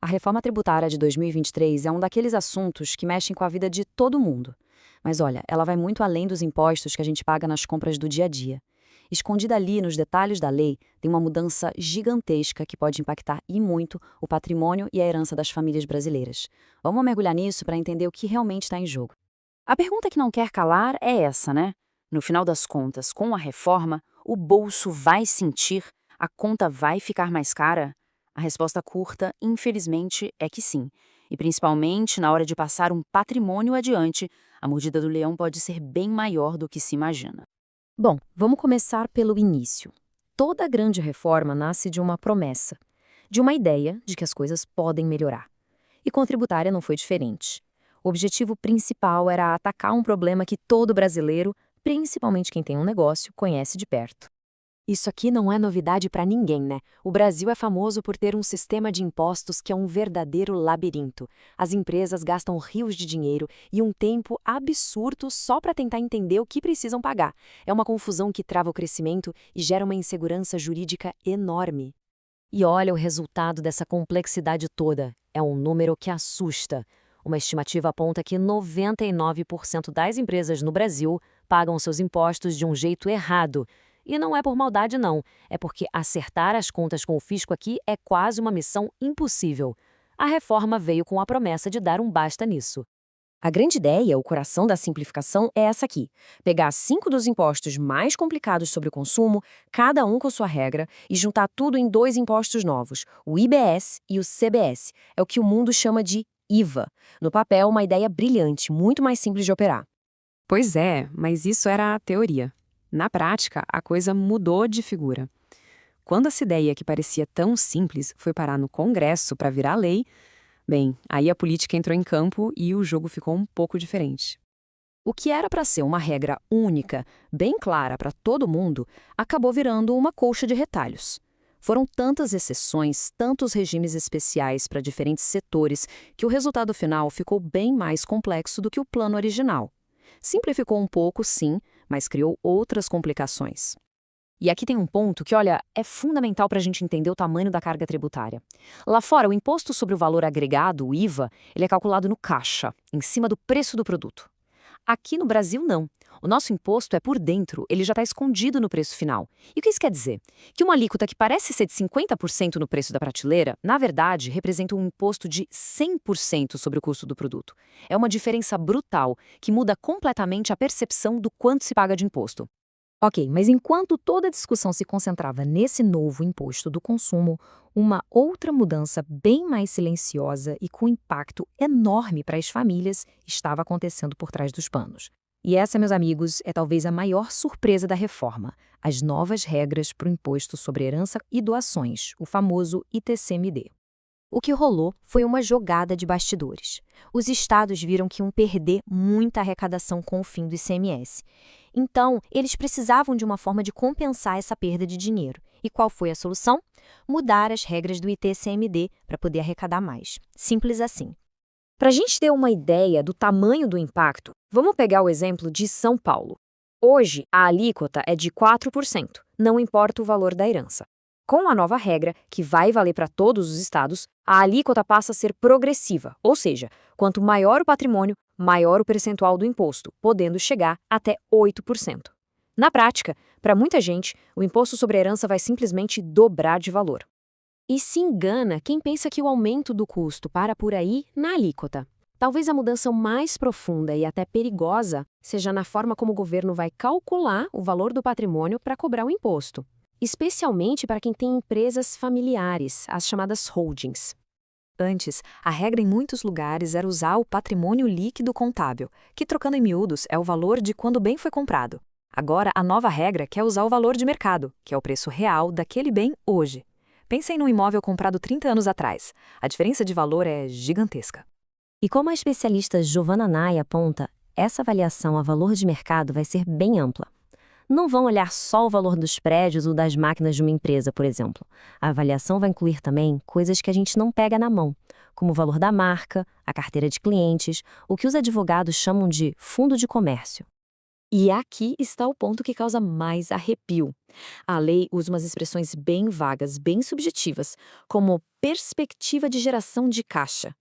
A reforma tributária de 2023 é um daqueles assuntos que mexem com a vida de todo mundo. Mas olha, ela vai muito além dos impostos que a gente paga nas compras do dia a dia. Escondida ali nos detalhes da lei, tem uma mudança gigantesca que pode impactar e muito o patrimônio e a herança das famílias brasileiras. Vamos mergulhar nisso para entender o que realmente está em jogo. A pergunta que não quer calar é essa, né? No final das contas, com a reforma, o bolso vai sentir, a conta vai ficar mais cara? A resposta curta, infelizmente, é que sim. E principalmente na hora de passar um patrimônio adiante, a mordida do leão pode ser bem maior do que se imagina. Bom, vamos começar pelo início. Toda grande reforma nasce de uma promessa, de uma ideia de que as coisas podem melhorar. E com a tributária não foi diferente. O objetivo principal era atacar um problema que todo brasileiro, principalmente quem tem um negócio, conhece de perto. Isso aqui não é novidade para ninguém, né? O Brasil é famoso por ter um sistema de impostos que é um verdadeiro labirinto. As empresas gastam rios de dinheiro e um tempo absurdo só para tentar entender o que precisam pagar. É uma confusão que trava o crescimento e gera uma insegurança jurídica enorme. E olha o resultado dessa complexidade toda. É um número que assusta. Uma estimativa aponta que 99% das empresas no Brasil pagam seus impostos de um jeito errado. E não é por maldade, não. É porque acertar as contas com o fisco aqui é quase uma missão impossível. A reforma veio com a promessa de dar um basta nisso. A grande ideia, o coração da simplificação, é essa aqui. Pegar 5 dos impostos mais complicados sobre o consumo, cada um com sua regra, e juntar tudo em 2 impostos novos, o IBS e o CBS. É o que o mundo chama de IVA. No papel, uma ideia brilhante, muito mais simples de operar. Pois é, mas isso era a teoria. Na prática, a coisa mudou de figura. Quando essa ideia que parecia tão simples foi parar no Congresso para virar lei, bem, aí a política entrou em campo e o jogo ficou um pouco diferente. O que era para ser uma regra única, bem clara para todo mundo, acabou virando uma colcha de retalhos. Foram tantas exceções, tantos regimes especiais para diferentes setores, que o resultado final ficou bem mais complexo do que o plano original. Simplificou um pouco, sim, mas criou outras complicações. E aqui tem um ponto que, olha, é fundamental para a gente entender o tamanho da carga tributária. Lá fora, o imposto sobre o valor agregado, o IVA, ele é calculado no caixa, em cima do preço do produto. Aqui no Brasil, não. O nosso imposto é por dentro, ele já está escondido no preço final. E o que isso quer dizer? Que uma alíquota que parece ser de 50% no preço da prateleira, na verdade, representa um imposto de 100% sobre o custo do produto. É uma diferença brutal que muda completamente a percepção do quanto se paga de imposto. Ok, mas enquanto toda a discussão se concentrava nesse novo imposto do consumo, uma outra mudança bem mais silenciosa e com impacto enorme para as famílias estava acontecendo por trás dos panos. E essa, meus amigos, é talvez a maior surpresa da reforma: as novas regras para o imposto sobre herança e doações, o famoso ITCMD. O que rolou foi uma jogada de bastidores. Os estados viram que iam perder muita arrecadação com o fim do ICMS. Então, eles precisavam de uma forma de compensar essa perda de dinheiro. E qual foi a solução? Mudar as regras do ITCMD para poder arrecadar mais. Simples assim. Para a gente ter uma ideia do tamanho do impacto, vamos pegar o exemplo de São Paulo. Hoje, a alíquota é de 4%, não importa o valor da herança. Com a nova regra, que vai valer para todos os estados, a alíquota passa a ser progressiva, ou seja, quanto maior o patrimônio, maior o percentual do imposto, podendo chegar até 8%. Na prática, para muita gente, o imposto sobre a herança vai simplesmente dobrar de valor. E se engana quem pensa que o aumento do custo para por aí na alíquota. Talvez a mudança mais profunda e até perigosa seja na forma como o governo vai calcular o valor do patrimônio para cobrar o imposto. Especialmente para quem tem empresas familiares, as chamadas holdings. Antes, a regra em muitos lugares era usar o patrimônio líquido contábil, que, trocando em miúdos, é o valor de quando o bem foi comprado. Agora, a nova regra quer usar o valor de mercado, que é o preço real daquele bem hoje. Pensem num imóvel comprado 30 anos atrás. A diferença de valor é gigantesca. E como a especialista Giovanna Nai aponta, essa avaliação a valor de mercado vai ser bem ampla. Não vão olhar só o valor dos prédios ou das máquinas de uma empresa, por exemplo. A avaliação vai incluir também coisas que a gente não pega na mão, como o valor da marca, a carteira de clientes, o que os advogados chamam de fundo de comércio. E aqui está o ponto que causa mais arrepio. A lei usa umas expressões bem vagas, bem subjetivas, como perspectiva de geração de caixa.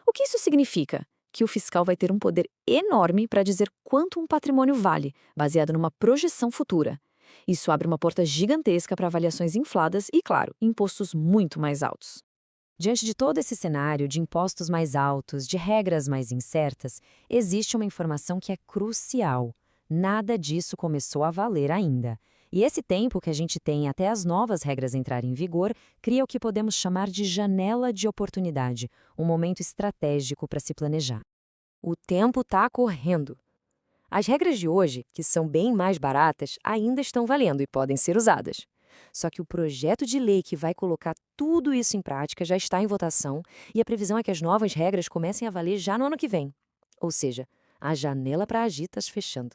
O que isso significa? Que o fiscal vai ter um poder enorme para dizer quanto um patrimônio vale, baseado numa projeção futura. Isso abre uma porta gigantesca para avaliações infladas e, claro, impostos muito mais altos. Diante de todo esse cenário de impostos mais altos, de regras mais incertas, existe uma informação que é crucial. Nada disso começou a valer ainda. E esse tempo que a gente tem até as novas regras entrarem em vigor cria o que podemos chamar de janela de oportunidade, um momento estratégico para se planejar. O tempo está correndo. As regras de hoje, que são bem mais baratas, ainda estão valendo e podem ser usadas. Só que o projeto de lei que vai colocar tudo isso em prática já está em votação e a previsão é que as novas regras comecem a valer já no ano que vem. Ou seja, a janela para agir está se fechando.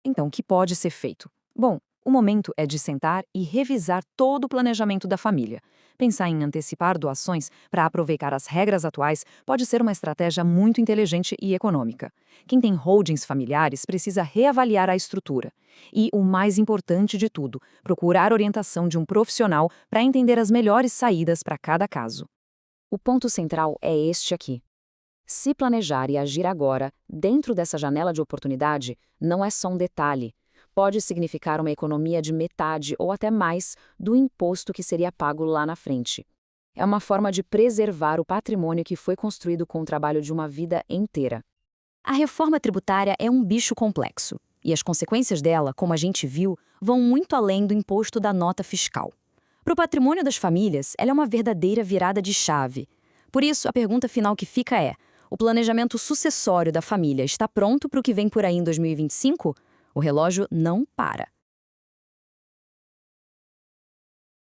Então, o que pode ser feito? Bom, o momento é de sentar e revisar todo o planejamento da família. Pensar em antecipar doações para aproveitar as regras atuais pode ser uma estratégia muito inteligente e econômica. Quem tem holdings familiares precisa reavaliar a estrutura. E, o mais importante de tudo, procurar orientação de um profissional para entender as melhores saídas para cada caso. O ponto central é este aqui. Se planejar e agir agora, dentro dessa janela de oportunidade, não é só um detalhe. Pode significar uma economia de metade ou até mais do imposto que seria pago lá na frente. É uma forma de preservar o patrimônio que foi construído com o trabalho de uma vida inteira. A reforma tributária é um bicho complexo, e as consequências dela, como a gente viu, vão muito além do imposto da nota fiscal. Para o patrimônio das famílias, ela é uma verdadeira virada de chave. Por isso, a pergunta final que fica é: o planejamento sucessório da família está pronto para o que vem por aí em 2025? O relógio não para.